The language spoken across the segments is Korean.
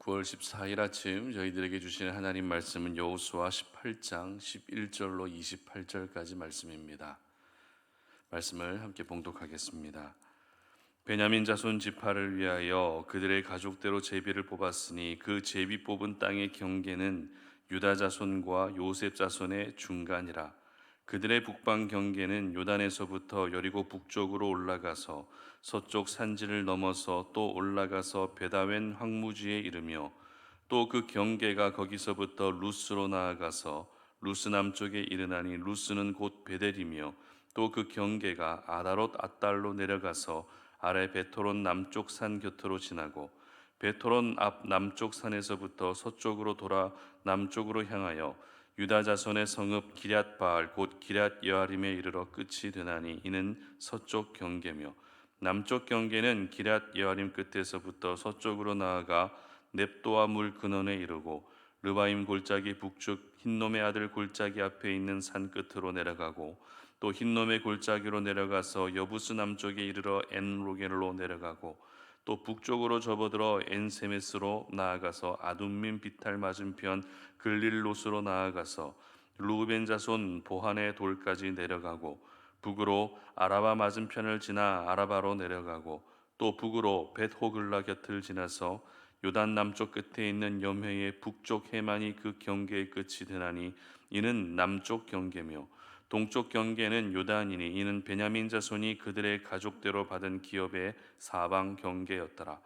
9월 14일 아침 저희들에게 주시는 하나님 말씀은 여호수아 18장 11절로 28절까지 말씀입니다. 말씀을 함께 봉독하겠습니다. 베냐민 자손 지파를 위하여 그들의 가족대로 제비를 뽑았으니 그 제비 뽑은 땅의 경계는 유다 자손과 요셉 자손의 중간이라. 그들의 북방 경계는 요단에서부터 여리고 북쪽으로 올라가서 서쪽 산지를 넘어서 또 올라가서 베다웬 황무지에 이르며 또 그 경계가 거기서부터 루스로 나아가서 루스 남쪽에 이르나니 루스는 곧 베델이며 또 그 경계가 아다롯 앗달로 내려가서 아래 베토론 남쪽 산 곁으로 지나고 베토론 앞 남쪽 산에서부터 서쪽으로 돌아 남쪽으로 향하여 유다 자손의 성읍 기럇 바알 곧 기럇 여아림에 이르러 끝이 되나니 이는 서쪽 경계며 남쪽 경계는 기럇 여아림 끝에서부터 서쪽으로 나아가 넵도아 물 근원에 이르고 르바임 골짜기 북쪽 흰놈의 아들 골짜기 앞에 있는 산 끝으로 내려가고 또 흰놈의 골짜기로 내려가서 여부스 남쪽에 이르러 엔로겔로 내려가고 또 북쪽으로 접어들어 엔세메스로 나아가서 아둠민 비탈 맞은편 글릴롯으로 나아가서 루벤 자손 보한의 돌까지 내려가고 북으로 아라바 맞은편을 지나 아라바로 내려가고 또 북으로 벳호글라 곁을 지나서 요단 남쪽 끝에 있는 염해의 북쪽 해만이 그 경계의 끝이 되나니 이는 남쪽 경계며 동쪽 경계는 요단이니 이는 베냐민 자손이 그들의 가족대로 받은 기업의 사방 경계였더라.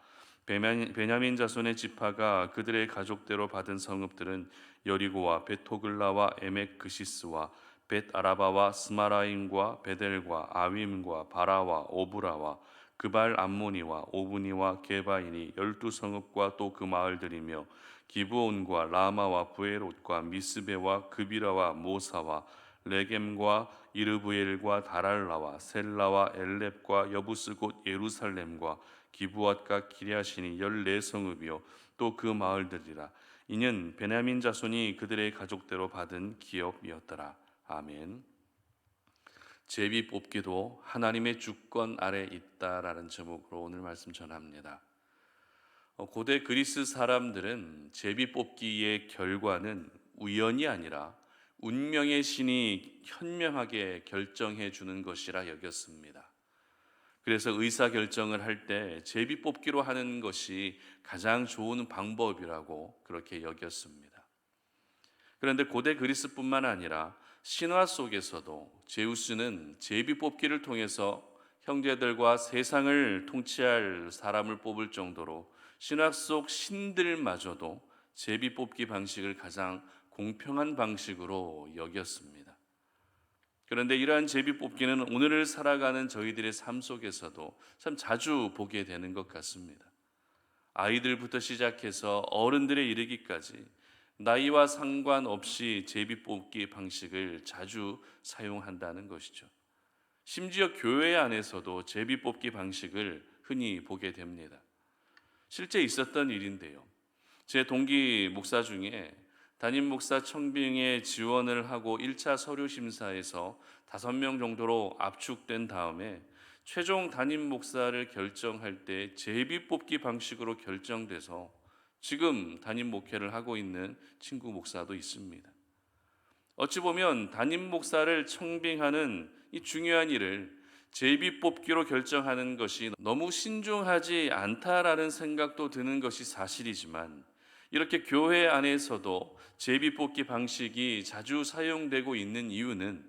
베냐민 자손의 지파가 그들의 가족대로 받은 성읍들은 여리고와 베토글라와 에멕 그시스와 벳 아라바와 스마라임과 베델과 아윈과 바라와 오브라와 그발 암모니와 오브니와 게바이니 12성읍과 또 그 마을들이며 기브온과 라마와 부에롯과 미스베와 그비라와 모사와 레겜과 이르브엘과 다랄라와 셀라와 엘렙과 여부스 곧 예루살렘과 기브앗과 기랴신이 14성읍이요 또 그 마을들이라. 이는 베냐민 자손이 그들의 가족대로 받은 기업이었더라. 아멘. 제비 뽑기도 하나님의 주권 아래 있다라는 제목으로 오늘 말씀 전합니다. 고대 그리스 사람들은 제비 뽑기의 결과는 우연이 아니라 운명의 신이 현명하게 결정해 주는 것이라 여겼습니다. 그래서 의사 결정을 할 때 제비 뽑기로 하는 것이 가장 좋은 방법이라고 그렇게 여겼습니다. 그런데 고대 그리스뿐만 아니라 신화 속에서도 제우스는 제비 뽑기를 통해서 형제들과 세상을 통치할 사람을 뽑을 정도로 신화 속 신들마저도 제비 뽑기 방식을 가장 공평한 방식으로 여겼습니다. 그런데 이러한 제비 뽑기는 오늘을 살아가는 저희들의 삶 속에서도 참 자주 보게 되는 것 같습니다. 아이들부터 시작해서 어른들에 이르기까지 나이와 상관없이 제비 뽑기 방식을 자주 사용한다는 것이죠. 심지어 교회 안에서도 제비 뽑기 방식을 흔히 보게 됩니다. 실제 있었던 일인데요. 제 동기 목사 중에 담임 목사 청빙에 지원을 하고 1차 서류 심사에서 5명 정도로 압축된 다음에 최종 담임 목사를 결정할 때 제비 뽑기 방식으로 결정돼서 지금 담임 목회를 하고 있는 친구 목사도 있습니다. 어찌 보면 담임 목사를 청빙하는 이 중요한 일을 제비 뽑기로 결정하는 것이 너무 신중하지 않다라는 생각도 드는 것이 사실이지만, 이렇게 교회 안에서도 제비 뽑기 방식이 자주 사용되고 있는 이유는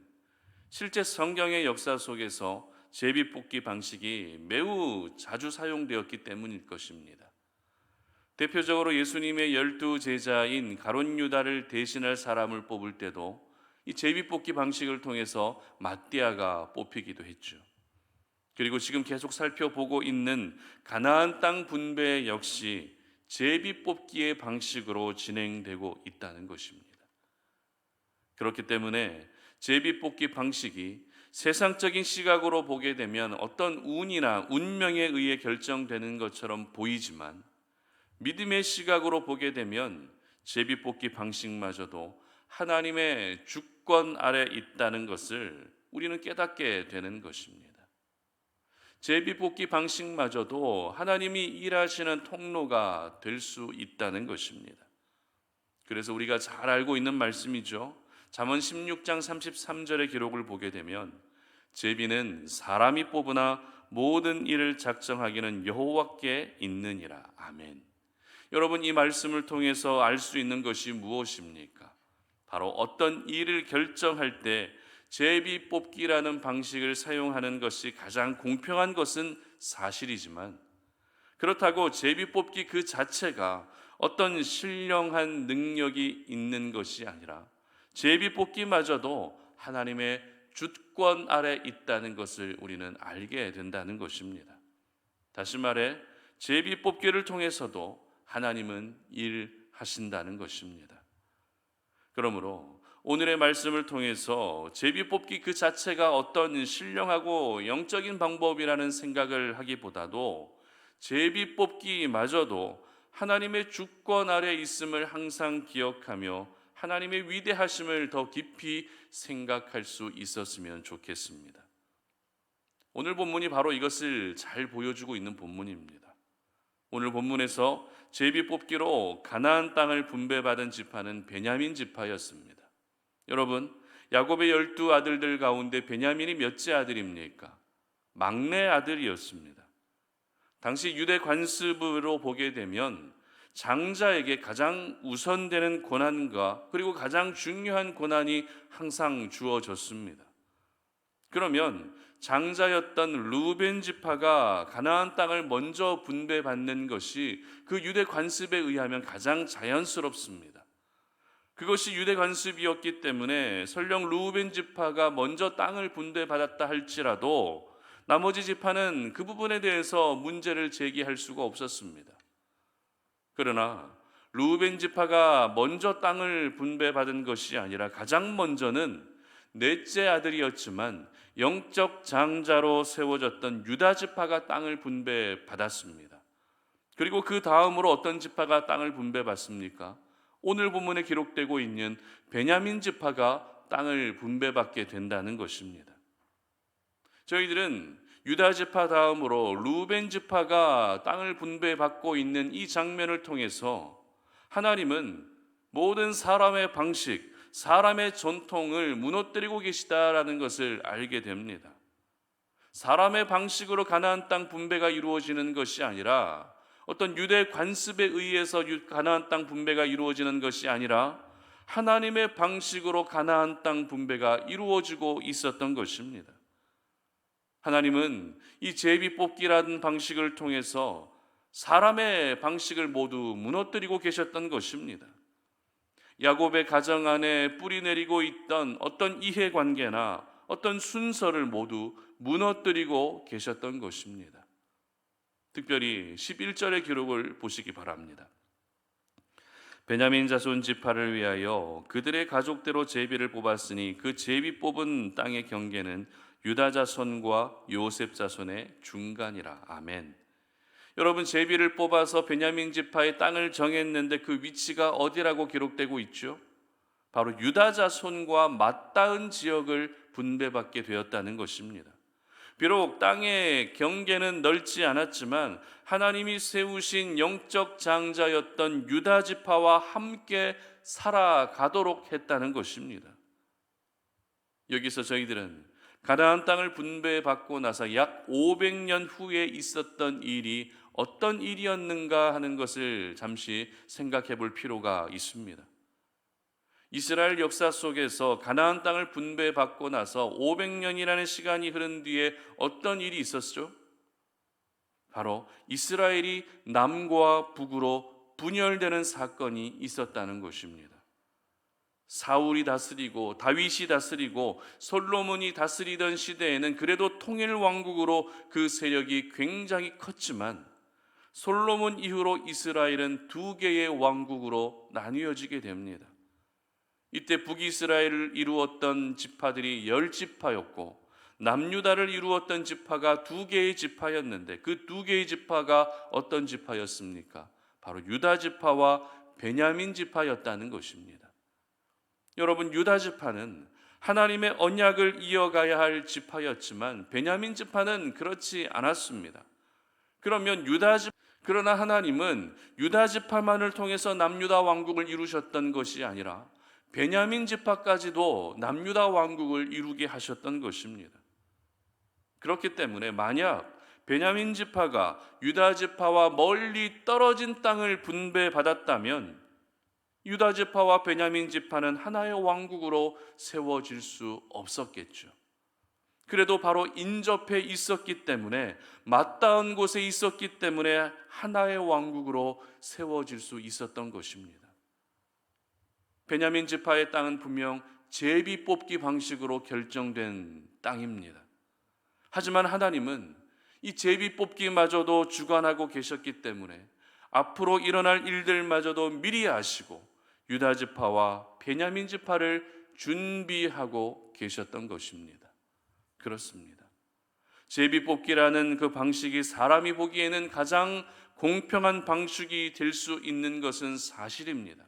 실제 성경의 역사 속에서 제비 뽑기 방식이 매우 자주 사용되었기 때문일 것입니다. 대표적으로 예수님의 12제자인 가룟 유다를 대신할 사람을 뽑을 때도 이 제비 뽑기 방식을 통해서 마띠아가 뽑히기도 했죠. 그리고 지금 계속 살펴보고 있는 가나안 땅 분배 역시 제비 뽑기의 방식으로 진행되고 있다는 것입니다. 그렇기 때문에 제비 뽑기 방식이 세상적인 시각으로 보게 되면 어떤 운이나 운명에 의해 결정되는 것처럼 보이지만, 믿음의 시각으로 보게 되면 제비 뽑기 방식마저도 하나님의 주권 아래 있다는 것을 우리는 깨닫게 되는 것입니다. 제비뽑기 방식마저도 하나님이 일하시는 통로가 될 수 있다는 것입니다. 그래서 우리가 잘 알고 있는 말씀이죠. 잠언 16장 33절의 기록을 보게 되면 제비는 사람이 뽑으나 모든 일을 작정하기는 여호와께 있느니라. 아멘. 여러분, 이 말씀을 통해서 알 수 있는 것이 무엇입니까? 바로 어떤 일을 결정할 때 제비 뽑기라는 방식을 사용하는 것이 가장 공평한 것은 사실이지만, 그렇다고 제비 뽑기 그 자체가 어떤 신령한 능력이 있는 것이 아니라 제비 뽑기마저도 하나님의 주권 아래 있다는 것을 우리는 알게 된다는 것입니다. 다시 말해 제비 뽑기를 통해서도 하나님은 일하신다는 것입니다. 그러므로 오늘의 말씀을 통해서 제비 뽑기 그 자체가 어떤 신령하고 영적인 방법이라는 생각을 하기보다도 제비 뽑기마저도 하나님의 주권 아래 있음을 항상 기억하며 하나님의 위대하심을 더 깊이 생각할 수 있었으면 좋겠습니다. 오늘 본문이 바로 이것을 잘 보여주고 있는 본문입니다. 오늘 본문에서 제비 뽑기로 가나안 땅을 분배받은 지파는 베냐민 지파였습니다. 여러분, 야곱의 12아들들 가운데 베냐민이 몇째 아들입니까? 막내 아들이었습니다. 당시 유대 관습으로 보게 되면 장자에게 가장 우선되는 권한과 그리고 가장 중요한 권한이 항상 주어졌습니다. 그러면 장자였던 루벤 지파가 가나안 땅을 먼저 분배받는 것이 그 유대 관습에 의하면 가장 자연스럽습니다. 그것이 유대 관습이었기 때문에 설령 루벤 지파가 먼저 땅을 분배받았다 할지라도 나머지 지파는 그 부분에 대해서 문제를 제기할 수가 없었습니다. 그러나 루벤 지파가 먼저 땅을 분배받은 것이 아니라 가장 먼저는 넷째 아들이었지만 영적 장자로 세워졌던 유다 지파가 땅을 분배받았습니다. 그리고 그 다음으로 어떤 지파가 땅을 분배받습니까? 오늘 본문에 기록되고 있는 베냐민 지파가 땅을 분배받게 된다는 것입니다. 저희들은 유다 지파 다음으로 루벤 지파가 땅을 분배받고 있는 이 장면을 통해서 하나님은 모든 사람의 방식, 사람의 전통을 무너뜨리고 계시다라는 것을 알게 됩니다. 사람의 방식으로 가나안 땅 분배가 이루어지는 것이 아니라 어떤 유대 관습에 의해서 가나안 땅 분배가 이루어지는 것이 아니라 하나님의 방식으로 가나안 땅 분배가 이루어지고 있었던 것입니다. 하나님은 이 제비 뽑기라는 방식을 통해서 사람의 방식을 모두 무너뜨리고 계셨던 것입니다. 야곱의 가정 안에 뿌리 내리고 있던 어떤 이해관계나 어떤 순서를 모두 무너뜨리고 계셨던 것입니다. 특별히 11절의 기록을 보시기 바랍니다. 베냐민 자손 지파를 위하여 그들의 가족대로 제비를 뽑았으니 그 제비 뽑은 땅의 경계는 유다 자손과 요셉 자손의 중간이라. 아멘. 여러분, 제비를 뽑아서 베냐민 지파의 땅을 정했는데 그 위치가 어디라고 기록되고 있죠? 바로 유다 자손과 맞닿은 지역을 분배받게 되었다는 것입니다. 비록 땅의 경계는 넓지 않았지만 하나님이 세우신 영적 장자였던 유다 지파와 함께 살아가도록 했다는 것입니다. 여기서 저희들은 가나안 땅을 분배받고 나서 약 500년 후에 있었던 일이 어떤 일이었는가 하는 것을 잠시 생각해 볼 필요가 있습니다. 이스라엘 역사 속에서 가나안 땅을 분배받고 나서 500년이라는 시간이 흐른 뒤에 어떤 일이 있었죠? 바로 이스라엘이 남과 북으로 분열되는 사건이 있었다는 것입니다. 사울이 다스리고 다윗이 다스리고 솔로몬이 다스리던 시대에는 그래도 통일 왕국으로 그 세력이 굉장히 컸지만 솔로몬 이후로 이스라엘은 두 개의 왕국으로 나뉘어지게 됩니다. 이때 북이스라엘을 이루었던 지파들이 10지파였고 남유다를 이루었던 지파가 두 개의 지파였는데 그 두 개의 지파가 어떤 지파였습니까? 바로 유다 지파와 베냐민 지파였다는 것입니다. 여러분, 유다 지파는 하나님의 언약을 이어가야 할 지파였지만 베냐민 지파는 그렇지 않았습니다. 그러나 하나님은 유다 지파만을 통해서 남유다 왕국을 이루셨던 것이 아니라 베냐민 지파까지도 남유다 왕국을 이루게 하셨던 것입니다. 그렇기 때문에 만약 베냐민 지파가 유다 지파와 멀리 떨어진 땅을 분배받았다면 유다 지파와 베냐민 지파는 하나의 왕국으로 세워질 수 없었겠죠. 그래도 바로 인접해 있었기 때문에, 맞닿은 곳에 있었기 때문에 하나의 왕국으로 세워질 수 있었던 것입니다. 베냐민 지파의 땅은 분명 제비 뽑기 방식으로 결정된 땅입니다. 하지만 하나님은 이 제비 뽑기마저도 주관하고 계셨기 때문에 앞으로 일어날 일들마저도 미리 아시고 유다 지파와 베냐민 지파를 준비하고 계셨던 것입니다. 그렇습니다. 제비 뽑기라는 그 방식이 사람이 보기에는 가장 공평한 방식이 될 수 있는 것은 사실입니다.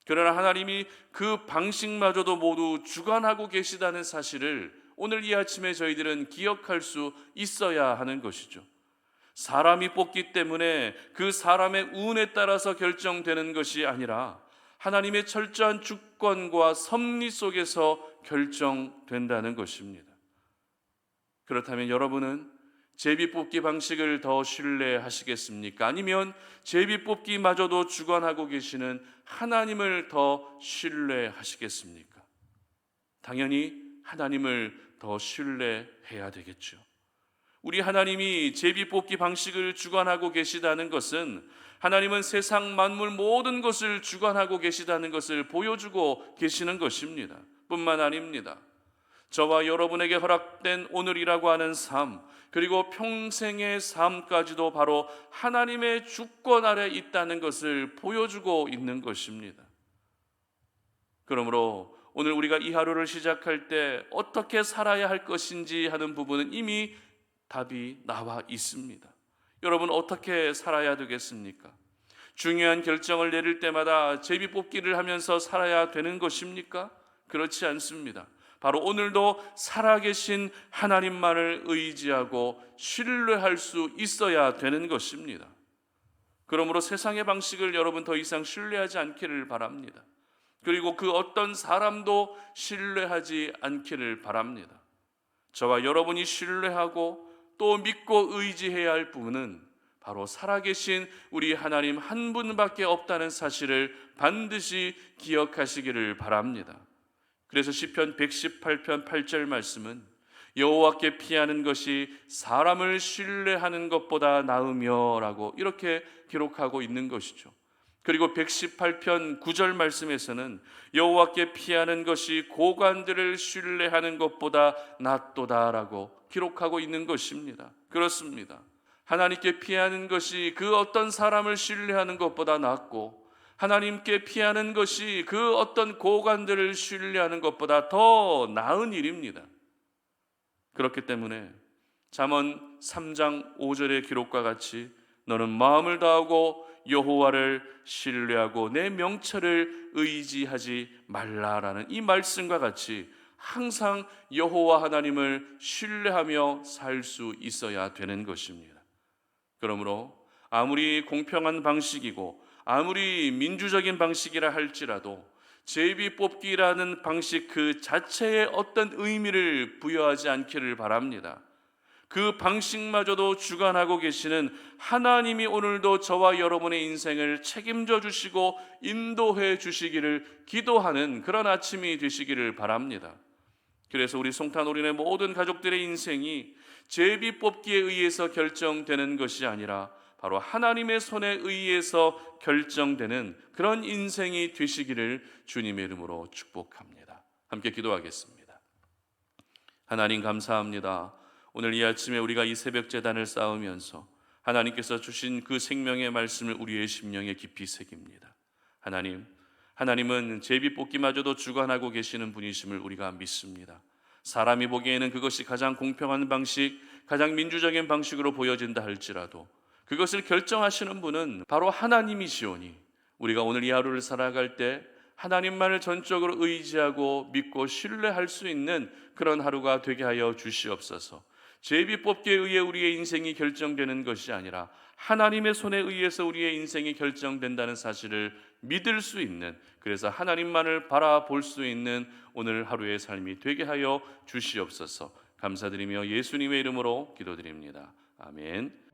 그러나 하나님이 그 방식마저도 모두 주관하고 계시다는 사실을 오늘 이 아침에 저희들은 기억할 수 있어야 하는 것이죠. 사람이 뽑기 때문에 그 사람의 운에 따라서 결정되는 것이 아니라 하나님의 철저한 주권과 섭리 속에서 결정된다는 것입니다. 그렇다면 여러분은 제비뽑기 방식을 더 신뢰하시겠습니까? 아니면 제비뽑기마저도 주관하고 계시는 하나님을 더 신뢰하시겠습니까? 당연히 하나님을 더 신뢰해야 되겠죠. 우리 하나님이 제비뽑기 방식을 주관하고 계시다는 것은 하나님은 세상 만물 모든 것을 주관하고 계시다는 것을 보여주고 계시는 것입니다. 뿐만 아닙니다. 저와 여러분에게 허락된 오늘이라고 하는 삶, 그리고 평생의 삶까지도 바로 하나님의 주권 아래 있다는 것을 보여주고 있는 것입니다. 그러므로 오늘 우리가 이 하루를 시작할 때 어떻게 살아야 할 것인지 하는 부분은 이미 답이 나와 있습니다. 여러분 어떻게 살아야 되겠습니까? 중요한 결정을 내릴 때마다 제비뽑기를 하면서 살아야 되는 것입니까? 그렇지 않습니다. 바로 오늘도 살아계신 하나님만을 의지하고 신뢰할 수 있어야 되는 것입니다. 그러므로 세상의 방식을 여러분 더 이상 신뢰하지 않기를 바랍니다. 그리고 그 어떤 사람도 신뢰하지 않기를 바랍니다. 저와 여러분이 신뢰하고 또 믿고 의지해야 할 부분은 바로 살아계신 우리 하나님 한 분밖에 없다는 사실을 반드시 기억하시기를 바랍니다. 그래서 시편 118편 8절 말씀은 여호와께 피하는 것이 사람을 신뢰하는 것보다 나으며 라고 이렇게 기록하고 있는 것이죠. 그리고 118편 9절 말씀에서는 여호와께 피하는 것이 고관들을 신뢰하는 것보다 낫도다 라고 기록하고 있는 것입니다. 그렇습니다. 하나님께 피하는 것이 그 어떤 사람을 신뢰하는 것보다 낫고 하나님께 피하는 것이 그 어떤 고관들을 신뢰하는 것보다 더 나은 일입니다. 그렇기 때문에 잠언 3장 5절의 기록과 같이 너는 마음을 다하고 여호와를 신뢰하고 내 명철을 의지하지 말라라는 이 말씀과 같이 항상 여호와 하나님을 신뢰하며 살 수 있어야 되는 것입니다. 그러므로 아무리 공평한 방식이고 아무리 민주적인 방식이라 할지라도 제비뽑기라는 방식 그 자체에 어떤 의미를 부여하지 않기를 바랍니다. 그 방식마저도 주관하고 계시는 하나님이 오늘도 저와 여러분의 인생을 책임져 주시고 인도해 주시기를 기도하는 그런 아침이 되시기를 바랍니다. 그래서 우리 송탄오린의 모든 가족들의 인생이 제비뽑기에 의해서 결정되는 것이 아니라 바로 하나님의 손에 의해서 결정되는 그런 인생이 되시기를 주님의 이름으로 축복합니다. 함께 기도하겠습니다. 하나님 감사합니다. 오늘 이 아침에 우리가 이 새벽 제단을 쌓으면서 하나님께서 주신 그 생명의 말씀을 우리의 심령에 깊이 새깁니다. 하나님은 제비뽑기마저도 주관하고 계시는 분이심을 우리가 믿습니다. 사람이 보기에는 그것이 가장 공평한 방식, 가장 민주적인 방식으로 보여진다 할지라도 그것을 결정하시는 분은 바로 하나님이시오니 우리가 오늘 이 하루를 살아갈 때 하나님만을 전적으로 의지하고 믿고 신뢰할 수 있는 그런 하루가 되게 하여 주시옵소서. 제비뽑기에 의해 우리의 인생이 결정되는 것이 아니라 하나님의 손에 의해서 우리의 인생이 결정된다는 사실을 믿을 수 있는, 그래서 하나님만을 바라볼 수 있는 오늘 하루의 삶이 되게 하여 주시옵소서. 감사드리며 예수님의 이름으로 기도드립니다. 아멘.